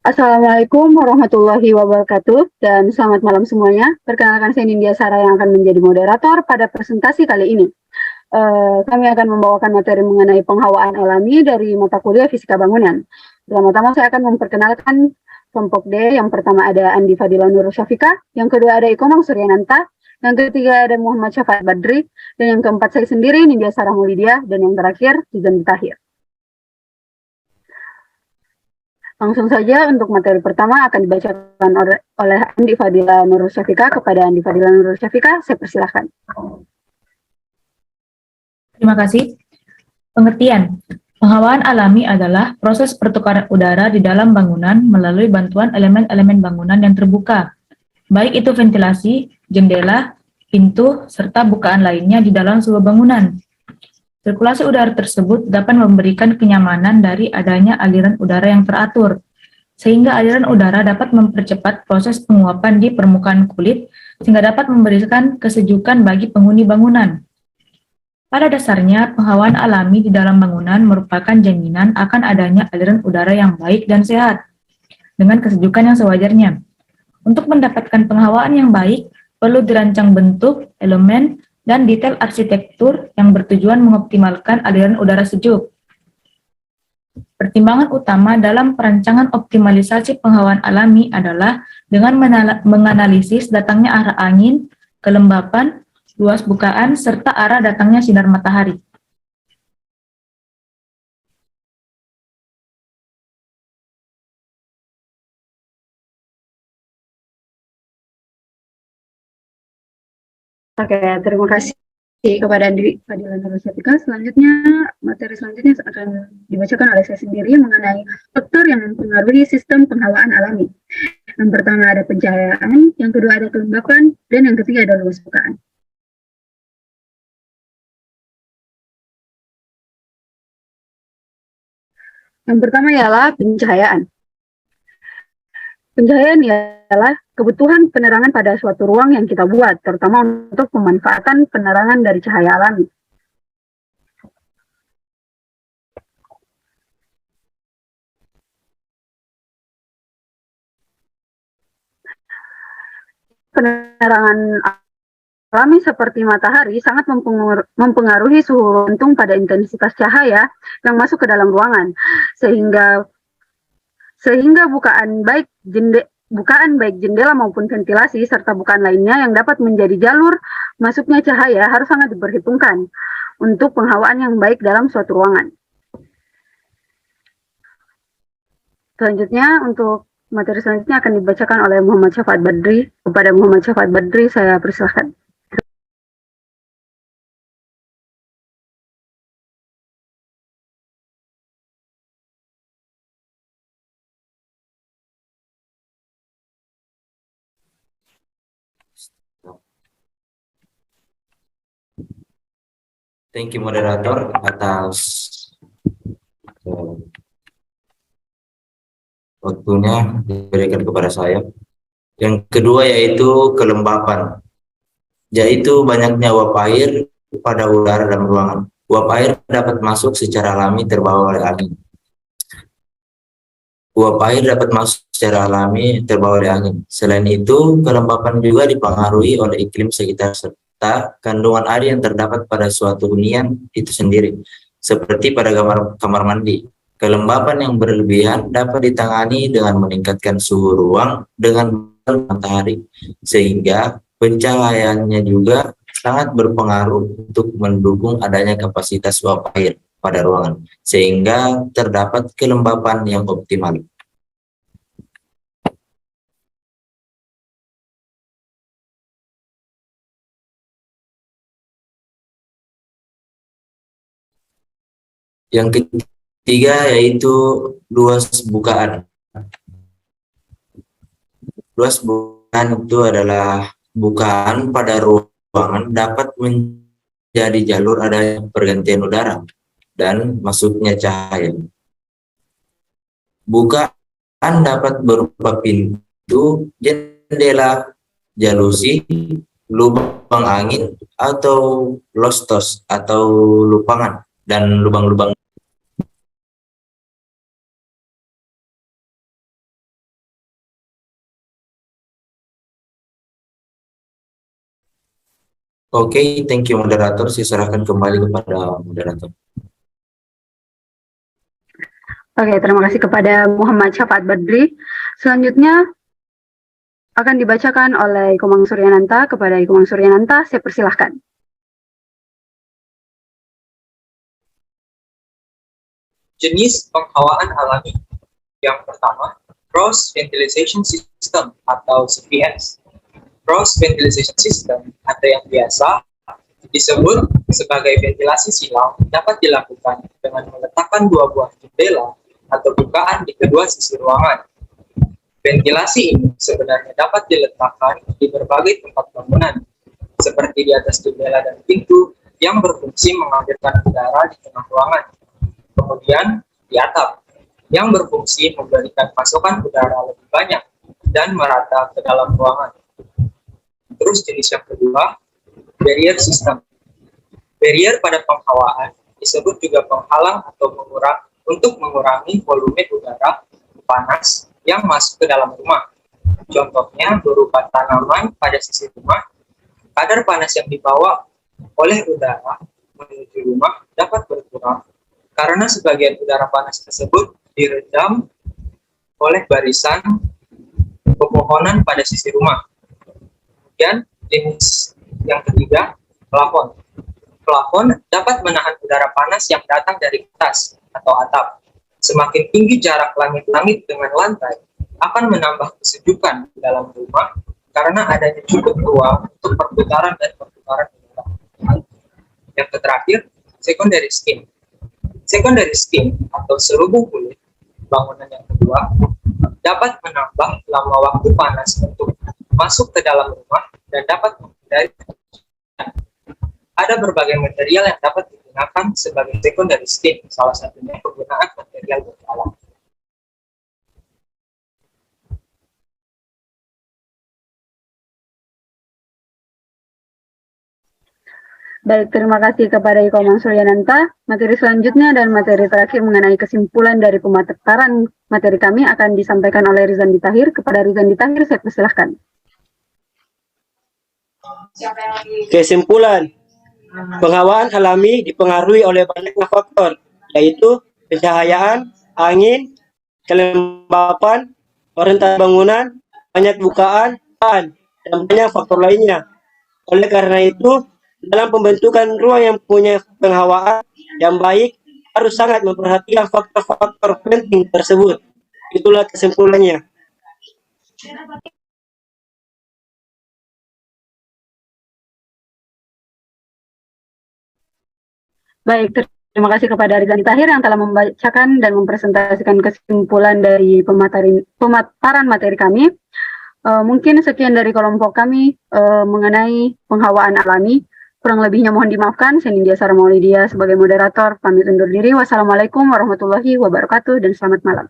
Assalamualaikum warahmatullahi wabarakatuh dan selamat malam semuanya. Perkenalkan saya Nindya Sara yang akan menjadi moderator pada presentasi kali ini. Kami akan membawakan materi mengenai penghawaan alami dari mata kuliah Fisika Bangunan. Pertama-tama saya akan memperkenalkan kelompok D. Yang pertama ada Andi Fadila Nur Syafika, yang kedua ada Ikomang Suryananta, yang ketiga ada Muhammad Syafaat Badri, dan yang keempat saya sendiri Nindya Sara Mulidia, dan yang terakhir Zizan Tahir. Langsung saja untuk materi pertama akan dibacakan oleh Andi Fadila Nur Syafika. Kepada Andi Fadila Nur Syafika, saya persilahkan. Terima kasih. Pengertian. Penghawaan alami adalah proses pertukaran udara di dalam bangunan melalui bantuan elemen-elemen bangunan yang terbuka, baik itu ventilasi, jendela, pintu, serta bukaan lainnya di dalam sebuah bangunan. Sirkulasi udara tersebut dapat memberikan kenyamanan dari adanya aliran udara yang teratur, sehingga aliran udara dapat mempercepat proses penguapan di permukaan kulit, sehingga dapat memberikan kesejukan bagi penghuni bangunan. Pada dasarnya, penghawaan alami di dalam bangunan merupakan jaminan akan adanya aliran udara yang baik dan sehat, dengan kesejukan yang sewajarnya. Untuk mendapatkan penghawaan yang baik, perlu dirancang bentuk, elemen, dan detail arsitektur yang bertujuan mengoptimalkan aliran udara sejuk. Pertimbangan utama dalam perancangan optimalisasi penghawaan alami adalah dengan menganalisis datangnya arah angin, kelembapan, luas bukaan, serta arah datangnya sinar matahari. Oke, terima kasih kepada Andi Fadila Nur Syafika. Selanjutnya, materi selanjutnya akan dibacakan oleh saya sendiri mengenai faktor yang mempengaruhi sistem penghawaan alami. Yang pertama ada pencahayaan, yang kedua ada kelembapan, dan yang ketiga ada luas bukaan. Yang pertama ialah pencahayaan. Pencahayaan ialah kebutuhan penerangan pada suatu ruang yang kita buat, terutama untuk pemanfaatan penerangan dari cahaya alami. Penerangan alami seperti matahari sangat mempengaruhi suhu runtung pada intensitas cahaya yang masuk ke dalam ruangan, sehingga bukaan baik jendela maupun ventilasi serta bukaan lainnya yang dapat menjadi jalur masuknya cahaya harus sangat diperhitungkan untuk penghawaan yang baik dalam suatu ruangan. Selanjutnya untuk materi selanjutnya akan dibacakan oleh Muhammad Syafaat Badri. Kepada Muhammad Syafaat Badri saya persilahkan. Thank you moderator atas waktunya diberikan kepada saya. Yang kedua yaitu kelembapan, yaitu banyaknya uap air pada udara dalam ruangan. Uap air dapat masuk secara alami terbawa oleh angin. Uap air dapat masuk secara alami terbawa oleh angin. Selain itu, kelembapan juga dipengaruhi oleh iklim sekitar serta kandungan air yang terdapat pada suatu hunian itu sendiri, seperti pada kamar mandi. Kelembapan yang berlebihan dapat ditangani dengan meningkatkan suhu ruang dengan matahari, sehingga pencahayaannya juga sangat berpengaruh untuk mendukung adanya kapasitas uap air pada ruangan, sehingga terdapat kelembapan yang optimal. Yang ketiga yaitu luas bukaan. Luas bukaan itu adalah bukaan pada ruangan dapat menjadi jalur adanya pergantian udara dan masuknya cahaya. Bukaan dapat berupa pintu, jendela, jalusi, lubang angin, atau lostos atau lupangan, dan lubang-lubang Oke, thank you moderator. Saya serahkan kembali kepada moderator. Oke, terima kasih kepada Muhammad Syafaat Badri. Selanjutnya akan dibacakan oleh Komang Suryananta. Kepada Komang Suryananta, saya persilahkan. Jenis penghawaan alami. Yang pertama, Cross Ventilation System atau CVS. Cross Ventilation System atau yang biasa disebut sebagai ventilasi silang dapat dilakukan dengan meletakkan dua buah jendela atau bukaan di kedua sisi ruangan. Ventilasi ini sebenarnya dapat diletakkan di berbagai tempat bangunan, seperti di atas jendela dan pintu yang berfungsi mengalirkan udara di tengah ruangan. Kemudian di atap, yang berfungsi memberikan pasokan udara lebih banyak dan merata ke dalam ruangan. Terus jenis yang kedua, barrier system. Barrier pada penghawaan disebut juga penghalang atau untuk mengurangi volume udara panas yang masuk ke dalam rumah. Contohnya berupa tanaman pada sisi rumah. Kadar panas yang dibawa oleh udara menuju rumah dapat berkurang karena sebagian udara panas tersebut diredam oleh barisan pepohonan pada sisi rumah. Kemudian jenis yang ketiga, plafon. Plafon dapat menahan udara panas yang datang dari atas atau atap. Semakin tinggi jarak langit-langit dengan lantai, akan menambah kesejukan di dalam rumah karena adanya cukup ruang untuk perputaran dan perputaran udara. Yang terakhir, secondary skin. Secondary skin atau selubung kulit bangunan yang kedua dapat menambah lama waktu panas untuk masuk ke dalam rumah dan dapat menghindari. Ada berbagai material yang dapat digunakan sebagai secondary skin, salah satunya penggunaan material beralam. Baik, terima kasih kepada Komang Suryananta. Materi selanjutnya dan materi terakhir mengenai kesimpulan dari pemaparan materi kami akan disampaikan oleh Rizandi Tahir. Kepada Rizandi Tahir, saya persilahkan. Kesimpulan, penghawaan alami dipengaruhi oleh banyaknya faktor, yaitu pencahayaan, angin, kelembapan, orientasi bangunan, banyak bukaan, dan banyak faktor lainnya. Oleh karena itu, dalam pembentukan ruang yang punya penghawaan yang baik, harus sangat memperhatikan faktor-faktor penting tersebut. Itulah kesimpulannya. Baik, terima kasih kepada Rizandi Tahir yang telah membacakan dan mempresentasikan kesimpulan dari pemaparan materi kami. Mungkin sekian dari kelompok kami mengenai penghawaan alami. Kurang lebihnya mohon dimaafkan. Saya Nindya Sara Maulidia sebagai moderator pamit undur diri. Wassalamualaikum warahmatullahi wabarakatuh dan selamat malam.